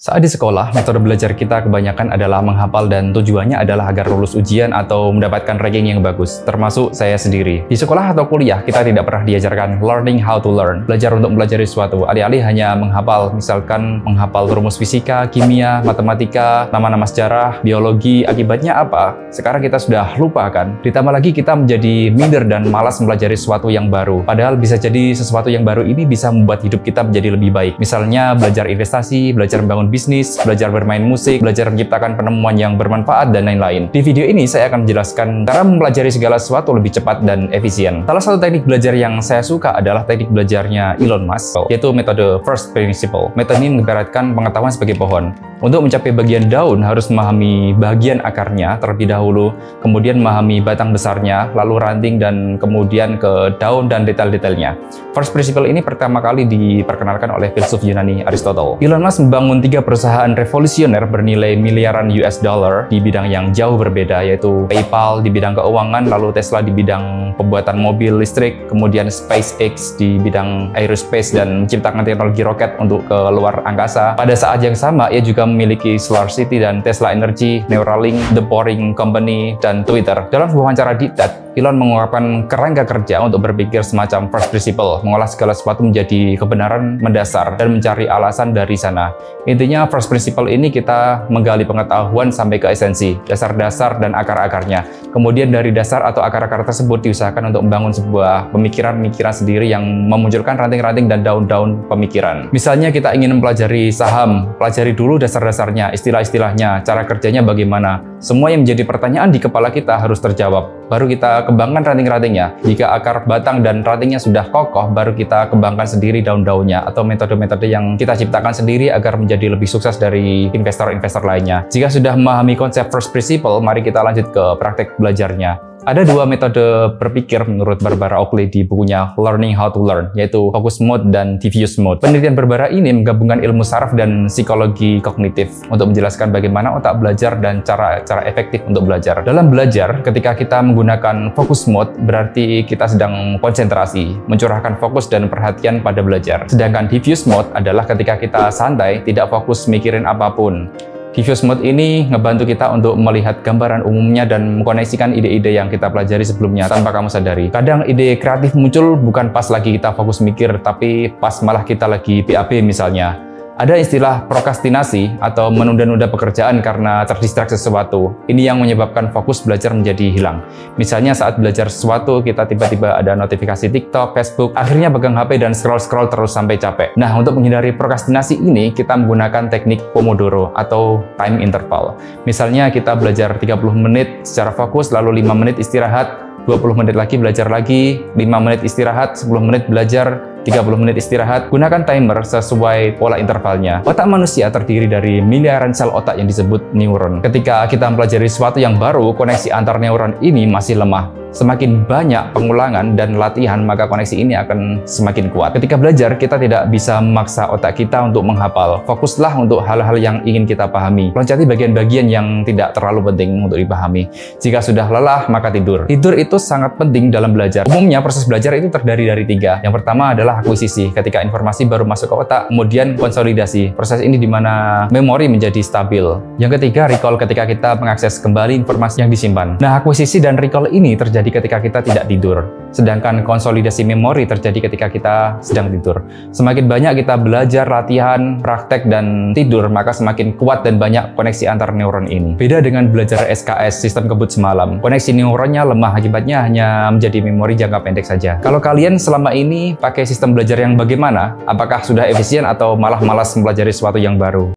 Saat di sekolah, metode belajar kita kebanyakan adalah menghafal dan tujuannya adalah agar lulus ujian atau mendapatkan ranking yang bagus, termasuk saya sendiri. Di sekolah atau kuliah, kita tidak pernah diajarkan learning how to learn, belajar untuk mempelajari sesuatu. Alih-alih hanya menghafal, misalkan menghafal rumus fisika, kimia, matematika, nama-nama sejarah, biologi. Akibatnya apa? Sekarang kita sudah lupa kan? Ditambah lagi kita menjadi minder dan malas mempelajari sesuatu yang baru. Padahal bisa jadi sesuatu yang baru ini bisa membuat hidup kita menjadi lebih baik. Misalnya belajar investasi, belajar membangun bisnis, belajar bermain musik, belajar menciptakan penemuan yang bermanfaat, dan lain-lain. Di video ini saya akan menjelaskan cara mempelajari segala sesuatu lebih cepat dan efisien. Salah satu teknik belajar yang saya suka adalah teknik belajarnya Elon Musk, yaitu metode first principle. Metode ini mengibaratkan pengetahuan sebagai pohon. Untuk mencapai bagian daun harus memahami bagian akarnya terlebih dahulu, kemudian memahami batang besarnya, lalu ranting, dan kemudian ke daun dan detail-detailnya. First principle ini pertama kali diperkenalkan oleh filsuf Yunani Aristotle. Elon Musk membangun 3 perusahaan revolusioner bernilai miliaran US dollar di bidang yang jauh berbeda, yaitu PayPal di bidang keuangan, lalu Tesla di bidang pembuatan mobil listrik, kemudian SpaceX di bidang aerospace dan menciptakan teknologi roket untuk ke luar angkasa. Pada saat yang sama, ia juga memiliki SolarCity dan Tesla Energy, Neuralink, The Boring Company, dan Twitter. Dalam sebuah wawancara di TED, Elon mengungkapkan kerangka kerja untuk berpikir semacam first principle, mengolah segala sesuatu menjadi kebenaran mendasar dan mencari alasan dari sana. Intinya first principle ini kita menggali pengetahuan sampai ke esensi, dasar-dasar dan akar-akarnya. Kemudian dari dasar atau akar-akar tersebut diusahakan untuk membangun sebuah pemikiran-pemikiran sendiri yang memunculkan ranting-ranting dan daun-daun pemikiran. Misalnya kita ingin mempelajari saham, pelajari dulu dasar-dasarnya, istilah-istilahnya, cara kerjanya bagaimana. Semua yang menjadi pertanyaan di kepala kita harus terjawab. Baru kita kembangkan ranting-rantingnya. Jika akar, batang, dan rantingnya sudah kokoh, baru kita kembangkan sendiri daun-daunnya atau metode-metode yang kita ciptakan sendiri agar menjadi lebih sukses dari investor-investor lainnya. Jika sudah memahami konsep first principle, mari kita lanjut ke praktek belajarnya. Ada 2 metode berpikir menurut Barbara Oakley di bukunya Learning How to Learn, yaitu focus mode dan diffuse mode. Penelitian Barbara ini menggabungkan ilmu saraf dan psikologi kognitif untuk menjelaskan bagaimana otak belajar dan cara efektif untuk belajar. Dalam belajar, ketika kita menggunakan focus mode, berarti kita sedang konsentrasi, mencurahkan fokus dan perhatian pada belajar. Sedangkan diffuse mode adalah ketika kita santai, tidak fokus mikirin apapun. Diffuse mode ini ngebantu kita untuk melihat gambaran umumnya dan mengkoneksikan ide-ide yang kita pelajari sebelumnya tanpa kamu sadari. Kadang ide kreatif muncul bukan pas lagi kita fokus mikir, tapi pas malah kita lagi BAB misalnya. Ada istilah prokrastinasi atau menunda-nunda pekerjaan karena terdistraksi sesuatu. Ini yang menyebabkan fokus belajar menjadi hilang. Misalnya saat belajar sesuatu, kita tiba-tiba ada notifikasi TikTok, Facebook, akhirnya pegang HP dan scroll-scroll terus sampai capek. Nah, untuk menghindari prokrastinasi ini, kita menggunakan teknik Pomodoro atau time interval. Misalnya kita belajar 30 menit secara fokus, lalu 5 menit istirahat, 20 menit lagi belajar lagi, 5 menit istirahat, 10 menit belajar, 30 menit istirahat. Gunakan timer sesuai pola intervalnya. Otak manusia terdiri dari miliaran sel otak yang disebut neuron. Ketika kita mempelajari sesuatu yang baru, koneksi antar neuron ini masih lemah. Semakin banyak pengulangan dan latihan, maka koneksi ini akan semakin kuat. Ketika belajar, kita tidak bisa memaksa otak kita untuk menghafal. Fokuslah untuk hal-hal yang ingin kita pahami. Loncati bagian-bagian yang tidak terlalu penting untuk dipahami. Jika sudah lelah, maka tidur. Tidur itu sangat penting dalam belajar. Umumnya, proses belajar itu terdiri dari 3. Yang pertama adalah akuisisi, ketika informasi baru masuk ke otak. Kemudian konsolidasi, proses ini di mana memori menjadi stabil. Yang ketiga, recall, ketika kita mengakses kembali informasi yang disimpan. Nah, akuisisi dan recall ini terjadi ketika kita tidak tidur. Sedangkan konsolidasi memori terjadi ketika kita sedang tidur. Semakin banyak kita belajar, latihan, praktek, dan tidur, maka semakin kuat dan banyak koneksi antar neuron ini. Beda dengan belajar SKS, sistem kebut semalam. Koneksi neuronnya lemah, akibatnya hanya menjadi memori jangka pendek saja. Kalau kalian selama ini pakai sistem belajar yang bagaimana? Apakah sudah efisien atau malah malas mempelajari sesuatu yang baru?